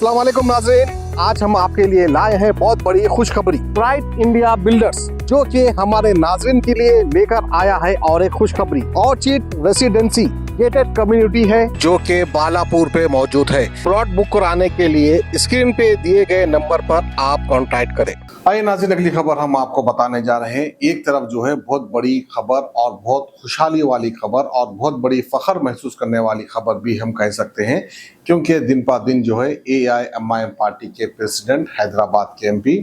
अस्सलाम वालेकुम नाज़रीन, आज हम आपके लिए लाए हैं बहुत बड़ी खुशखबरी। प्राइड इंडिया बिल्डर्स जो कि हमारे नाज़रीन के लिए लेकर आया है और एक खुशखबरी। ऑर्चिड रेसिडेंसी गेटेड कम्युनिटी है जो कि बालापुर पे मौजूद है। प्लॉट बुक कराने के लिए स्क्रीन पे दिए गए नंबर पर आप कांटेक्ट करें। आइए नाज़रीन, अगली खबर हम आपको बताने जा रहे हैं। एक तरफ जो है बहुत बड़ी खबर और बहुत खुशहाली वाली खबर और बहुत बड़ी फख्र महसूस करने वाली खबर भी हम कह सकते हैं, क्योंकि दिन पर दिन जो है AIMIM पार्टी के प्रेसिडेंट, हैदराबाद के MP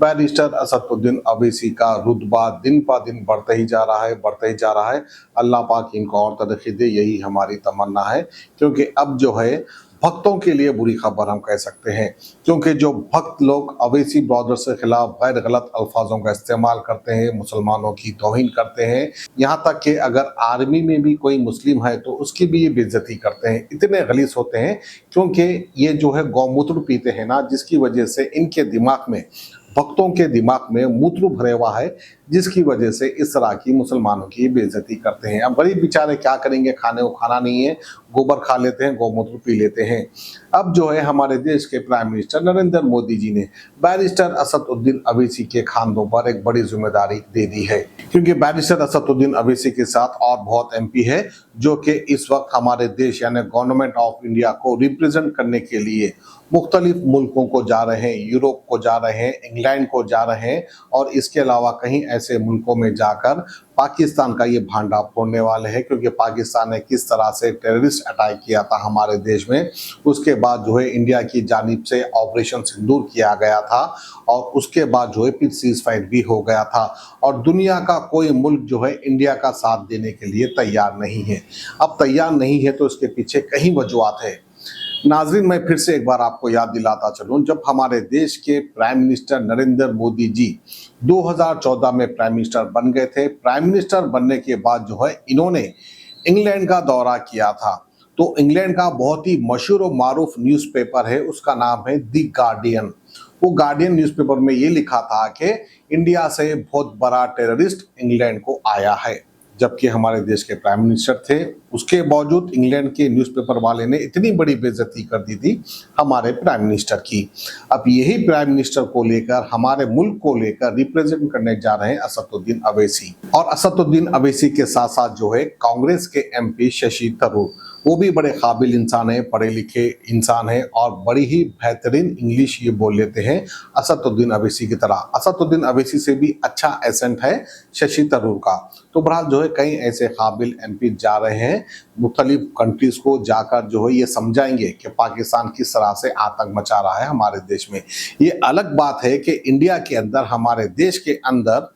बैरिस्टर असदुद्दीन अवैसी का रुतबा दिन पर दिन बढ़ते ही जा रहा है, बढ़ते ही जा रहा है। अल्लाह पाक इनको और तरक्की दे, यही हमारी तमन्ना है। क्योंकि अब जो है भक्तों के लिए बुरी खबर हम कह सकते हैं, क्योंकि जो भक्त लोग अवैसी ब्रदर्स के खिलाफ गैर गलत अल्फाजों का इस्तेमाल करते हैं, मुसलमानों की तौहीन करते हैं, यहाँ तक कि अगर आर्मी में भी कोई मुस्लिम है तो उसकी भी ये बेइज्जती करते हैं, इतने गलीज होते हैं। क्योंकि ये जो है गौमूत्र पीते हैं ना, जिसकी वजह से इनके दिमाग में, भक्तों के दिमाग में मूत्र भरे हुआ है, जिसकी वजह से इस तरह की मुसलमानों की बेइज्जती करते हैं। अब गरीब बेचारे क्या करेंगे, खाने को खाना नहीं है, गोबर खा लेते हैं, गौमूत्र पी लेते हैं। अब जो है हमारे देश के प्राइम मिनिस्टर नरेंद्र मोदी जी ने बैरिस्टर असदुद्दीन अवैसी के खानों पर एक बड़ी जिम्मेदारी दे दी है, क्योंकि बैरिस्टर असदुद्दीन अवैसी के साथ और बहुत MP है जो कि इस वक्त हमारे देश यानी गवर्नमेंट ऑफ इंडिया को रिप्रेजेंट करने के लिए मुख्तलिफ मुल्कों को जा रहे हैं, यूरोप को जा रहे हैं, इंग्लैंड को जा रहे हैं और इसके अलावा कहीं ऐसे मुल्कों में जाकर पाकिस्तान का ये भांडा फोड़ने वाले हैं। क्योंकि पाकिस्तान ने किस तरह से टेररिस्ट अटैक किया था हमारे देश में, उसके बाद जो है इंडिया की जानिब से ऑपरेशन सिंदूर किया गया था और उसके बाद जो है फिर सीज फायर भी हो गया था और दुनिया का कोई मुल्क जो है इंडिया का साथ देने के लिए तैयार नहीं है। अब तैयार नहीं है तो इसके पीछे कई वजूहात है। नाज़रीन, मैं फिर से एक बार आपको याद दिलाता चलूं, जब हमारे देश के प्राइम मिनिस्टर नरेंद्र मोदी जी 2014 में प्राइम मिनिस्टर बन गए थे, प्राइम मिनिस्टर बनने के बाद जो है इन्होंने इंग्लैंड का दौरा किया था। तो इंग्लैंड का बहुत ही मशहूर और मारूफ न्यूज़पेपर है, उसका नाम है द गार्डियन। वो गार्डियन न्यूज़पेपर में ये लिखा था कि इंडिया से बहुत बड़ा टेररिस्ट इंग्लैंड को आया है, जबकि हमारे देश के प्राइम मिनिस्टर थे। उसके बावजूद इंग्लैंड के न्यूज़पेपर वाले ने इतनी बड़ी बेइज्जती कर दी थी हमारे प्राइम मिनिस्टर की। अब यही प्राइम मिनिस्टर को लेकर, हमारे मुल्क को लेकर रिप्रेजेंट करने जा रहे हैं असदुद्दीन अवैसी। और असदुद्दीन अवैसी के साथ साथ जो है कांग्रेस के MP शशि थरूर, वो भी बड़े काबिल इंसान है, पढ़े लिखे इंसान है और बड़ी ही बेहतरीन इंग्लिश ये बोल लेते हैं असदुद्दीन अवैसी की तरह। असदुद्दीन अवैसी से भी अच्छा एसेंट है शशि थरूर का। तो बहरहाल जो है कई ऐसे काबिल MP जा रहे हैं मुख्तलिफ कंट्रीज को, जाकर जो है ये समझाएंगे कि पाकिस्तान किस तरह से आतंक मचा रहा है हमारे देश में। ये अलग बात है कि इंडिया के अंदर, हमारे देश के अंदर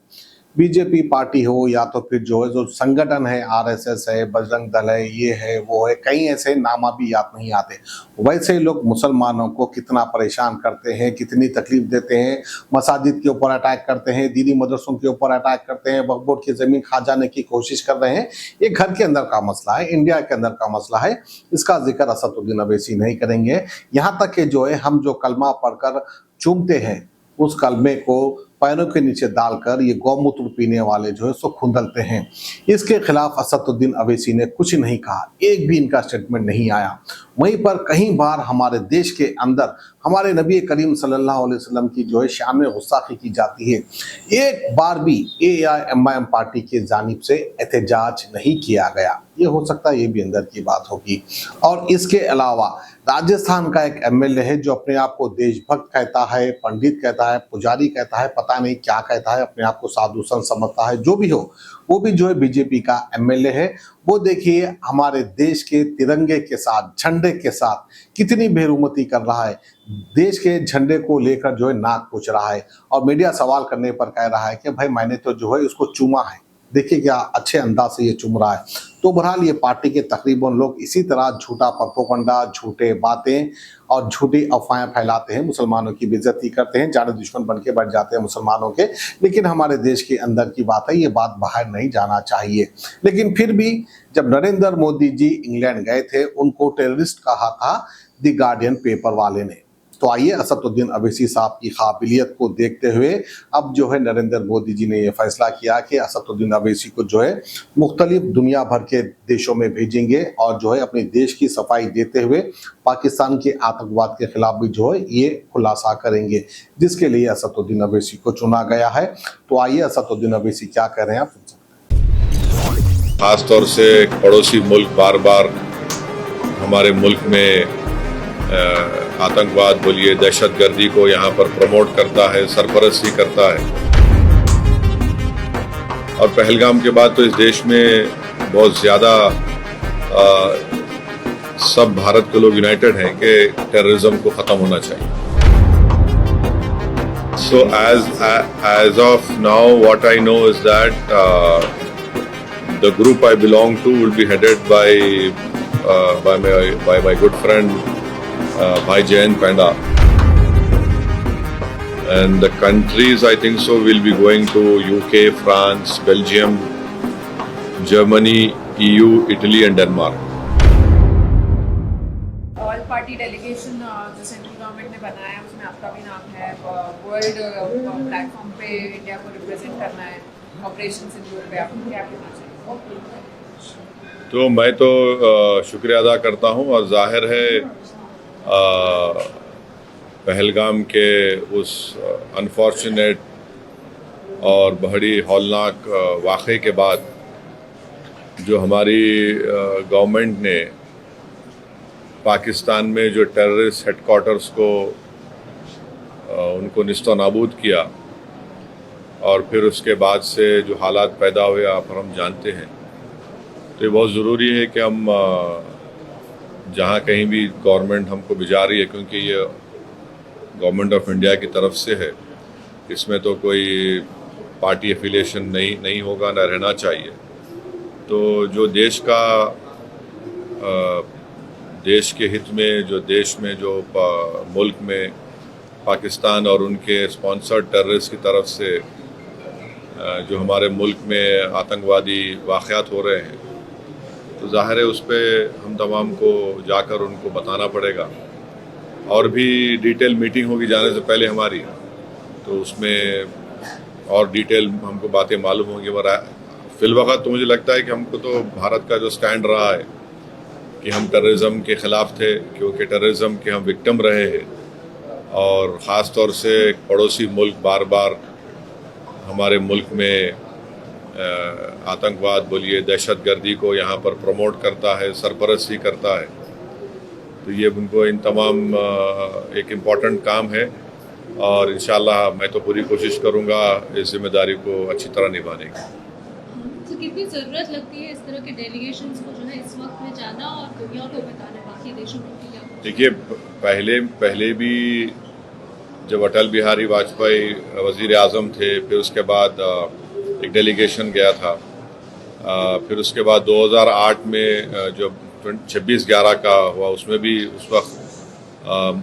BJP पार्टी हो या तो फिर जो है जो संगठन है, RSS है, बजरंग दल है, ये है वो है, कई ऐसे नाम भी याद नहीं आते। वैसे लोग मुसलमानों को कितना परेशान करते हैं, कितनी तकलीफ देते हैं, मसाजिद के ऊपर अटैक करते हैं, दीनी मदरसों के ऊपर अटैक करते हैं, वक्फ बोर्ड की ज़मीन खा जाने की कोशिश कर रहे हैं। ये घर के अंदर का मसला है, इंडिया के अंदर का मसला है, इसका जिक्र असदुद्दीन अवैसी नहीं करेंगे। यहाँ तक कि जो है हम जो कलमा पढ़कर चूमते हैं, उस कलमे को पैरों के नीचे डालकर ये गौमूत्र पीने वाले जो है सो खुंदलते हैं। इसके खिलाफ असदुद्दीन अवैसी ने कुछ नहीं कहा, एक भी इनका स्टेटमेंट नहीं आया। वहीं पर कई बार हमारे देश के अंदर हमारे नबी करीम सल्लल्लाहु अलैहि वसल्लम की जो है शान में गुस्ताखी की जाती है। एक बार भी AIMIM पार्टी के जानिब से एहतजाज नहीं किया गया। ये हो सकता है ये भी अंदर की बात होगी। और इसके अलावा राजस्थान का एक MLA है जो अपने आप को देशभक्त कहता है, पंडित कहता है, पुजारी कहता है, पता नहीं क्या कहता है, अपने आप को साधु संत समझता है, जो भी हो, वो भी जो है BJP का MLA है। वो देखिए हमारे देश के तिरंगे के साथ, झंडे के साथ कितनी बेरुमती कर रहा है। देश के झंडे को लेकर जो है नाक पूछ रहा है और मीडिया सवाल करने पर कह रहा है कि भाई मैंने तो जो है उसको चूमा है। देखिए क्या अच्छे अंदाज से ये चुम रहा है। तो बहरहाल ये पार्टी के तकरीबन लोग इसी तरह झूठा प्रोपेगेंडा, झूठे बातें और झूठी अफवाहें फैलाते हैं, मुसलमानों की बेइज्जती करते हैं, जाने दुश्मन बन के बैठ जाते हैं मुसलमानों के। लेकिन हमारे देश के अंदर की बात है, ये बात बाहर नहीं जाना चाहिए। लेकिन फिर भी जब नरेंद्र मोदी जी इंग्लैंड गए थे, उनको टेररिस्ट कहा था द गार्डियन पेपर वाले ने। तो आइए असदुद्दीन अवैसी साहब की काबिलियत को देखते हुए अब जो है नरेंद्र मोदी जी ने ये फैसला किया कि असदुद्दीन अवैसी को जो है मुख्तलिफ दुनिया भर के देशों में भेजेंगे और जो है अपने देश की सफाई देते हुए पाकिस्तान के आतंकवाद के खिलाफ भी जो है ये खुलासा करेंगे, जिसके लिए असदुद्दीन अवैसी को चुना गया है। तो आइए असदुद्दीन अवैसी क्या कह रहे हैं आप। खासतौर से पड़ोसी मुल्क बार बार हमारे मुल्क में आतंकवाद बोलिए दहशतगर्दी को यहाँ पर प्रमोट करता है, सरपरस्ती करता है। और पहलगाम के बाद तो इस देश में बहुत ज़्यादा सब भारत के लोग यूनाइटेड हैं कि टेररिज्म को ख़त्म होना चाहिए। So as of now what I know is that the group I belong to will be headed by my good friend Bhai Jayant Panda, and the countries I think so will be going to UK, France, Belgium, Germany, EU, Italy and Denmark. All party delegation जो central government ने बनाया है उसमें आपका भी नाम है। World platform पे इंडिया को रिप्रेजेंट करना है ऑपरेशन सिंदूर पे, आपको क्या कहना चाहिए? तो मैं तो शुक्रिया अदा करता हूँ और जाहिर है पहलगाम के उस अनफॉर्चुनेट और बड़ी हौलनाक वाक़े के बाद जो हमारी गवर्नमेंट ने पाकिस्तान में जो टेररिस्ट हेडक्वार्टर्स को उनको निस्तो नाबूद किया और फिर उसके बाद से जो हालात पैदा हुए आप हम जानते हैं, तो ये बहुत ज़रूरी है कि हम जहाँ कहीं भी गवर्नमेंट हमको भिजा रही है, क्योंकि ये गवर्नमेंट ऑफ इंडिया की तरफ से है, इसमें तो कोई पार्टी एफिलिएशन नहीं होगा, ना रहना चाहिए। तो जो देश का देश के हित में जो मुल्क में पाकिस्तान और उनके स्पॉन्सर्ड टेररिस्ट की तरफ से जो हमारे मुल्क में आतंकवादी वाक़यात हो रहे हैं, तो ज़ाहिर है उस पर हम तमाम को जाकर उनको बताना पड़ेगा। और भी डिटेल मीटिंग होगी जाने से पहले हमारी, तो उसमें और डिटेल हमको बातें मालूम होंगी। मगर फिलवक़्त तो मुझे लगता है कि हमको तो भारत का जो स्टैंड रहा है कि हम टेररिज्म के ख़िलाफ़ थे, क्योंकि टेररिज्म के हम विक्टिम रहे हैं और ख़ास तौर से पड़ोसी मुल्क बार बार हमारे मुल्क में आतंकवाद बोलिए दहशतगर्दी को यहाँ पर प्रमोट करता है, सरपरस्ती करता है। तो ये उनको इन तमाम एक इम्पॉर्टेंट काम है और इंशाअल्लाह मैं तो पूरी कोशिश करूँगा इस जिम्मेदारी को अच्छी तरह निभाने की। तो कितनी ज़रूरत लगती है इस तरह के डेलीगेशंस को जो है इस वक्त में जाना और दुनिया को बताना, बाकी देशों को? देखिए, पहले भी जब अटल बिहारी वाजपेयी वज़ीर आज़म थे, फिर उसके बाद एक डेलीगेशन गया था। फिर उसके बाद 2008 में जब 26/11 का हुआ, उसमें भी उस वक्त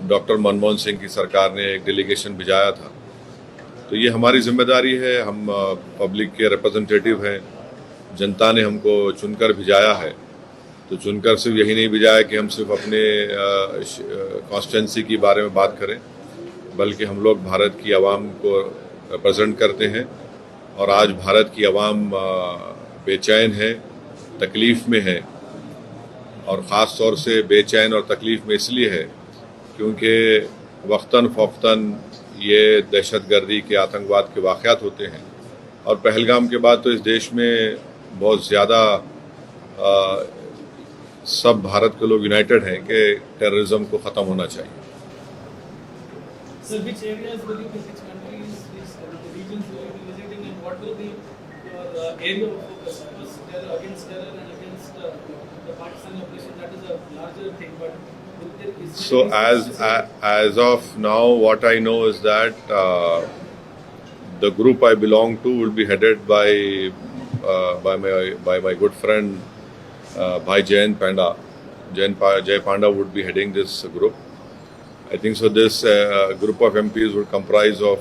डॉक्टर मनमोहन सिंह की सरकार ने एक डेलीगेशन भिजाया था। तो ये हमारी जिम्मेदारी है, हम पब्लिक के रिप्रेजेंटेटिव हैं, जनता ने हमको चुनकर भिजाया है। तो चुनकर सिर्फ यही नहीं भिजाया कि हम सिर्फ अपने कॉन्स्टिट्यूंसी के बारे में बात करें, बल्कि हम लोग भारत की आवाम को रिप्रेजेंट करते हैं। और आज भारत की आवाम बेचैन है, तकलीफ़ में है, और ख़ास तौर से बेचैन और तकलीफ़ में इसलिए है क्योंकि वक्तन फ़ौक़तन ये दहशतगर्दी के आतंकवाद के वाक़यात होते हैं। और पहलगाम के बाद तो इस देश में बहुत ज़्यादा सब भारत के लोग यूनाइटेड हैं कि टेररिज्म को ख़त्म होना चाहिए। So which areas will you visit, countries, which regions will you be visiting, and what will be your area of focus? Because terror against terror and against the Pakistan operation, that is a larger thing. But so as of now, what I know is that the group I belong to will be headed by my good friend Bhai Jayant Panda. Jay Panda would be heading this group. I think so. This group of MPs would comprise of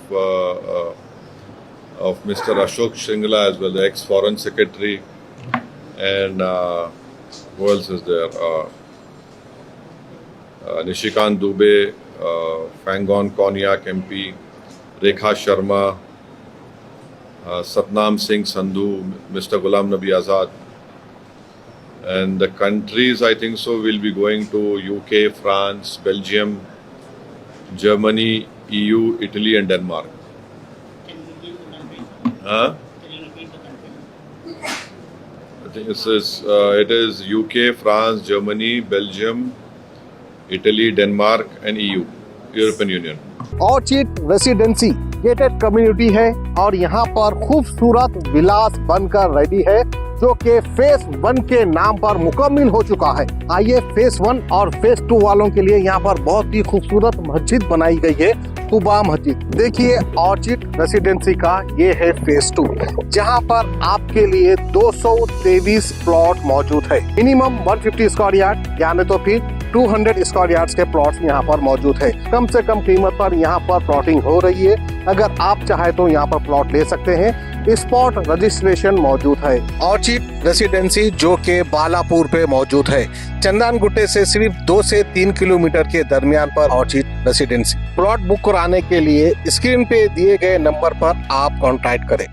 Mr. Ashok Shringla as well, the ex-Foreign Secretary, and who else is there? Nishikant Dubey, फैंगॉन कॉनियाक MP, Rekha Sharma, Satnam Singh Sandhu, Mr. Ghulam Nabi Azad. And the countries, I think so, will be going to UK, France, Belgium, Germany, EU, Italy and Denmark. Can you repeat the country? Huh? Can you repeat the country? I think it is UK, France, Germany, Belgium, Italy, Denmark and EU, European Union. Orchid residency gated community है और यहाँ पर खूबसूरत विलास बनकर ready है जो कि face 1 के नाम पर मुकम्मल हो चुका है। आइए फेस 1 और फेस 2 वालों के लिए यहाँ पर बहुत ही खूबसूरत मस्जिद बनाई गई है, कुबा मस्जिद। देखिए ऑर्चिड रेसिडेंसी का ये है फेस 2 जहाँ पर आपके लिए 223 प्लॉट मौजूद है। मिनिमम 150 स्क्वायर यार्ड यानी तो फिर 200 स्क्वायर यार्ड्स के प्लॉट्स यहाँ पर मौजूद है। कम से कम कीमत पर यहाँ पर प्लॉटिंग हो रही है। अगर आप चाहे तो यहाँ पर प्लॉट ले सकते हैं। स्पॉट रजिस्ट्रेशन मौजूद है। ऑर्चिड रेसिडेंसी जो के बालापुर पे मौजूद है। चंदनगुट्टे से सिर्फ 2 से 3 किलोमीटर के दरमियान पर ऑर्चिड रेसिडेंसी। प्लॉट बुक कराने के लिए स्क्रीन पे दिए गए नंबर पर आप कॉन्टैक्ट करें।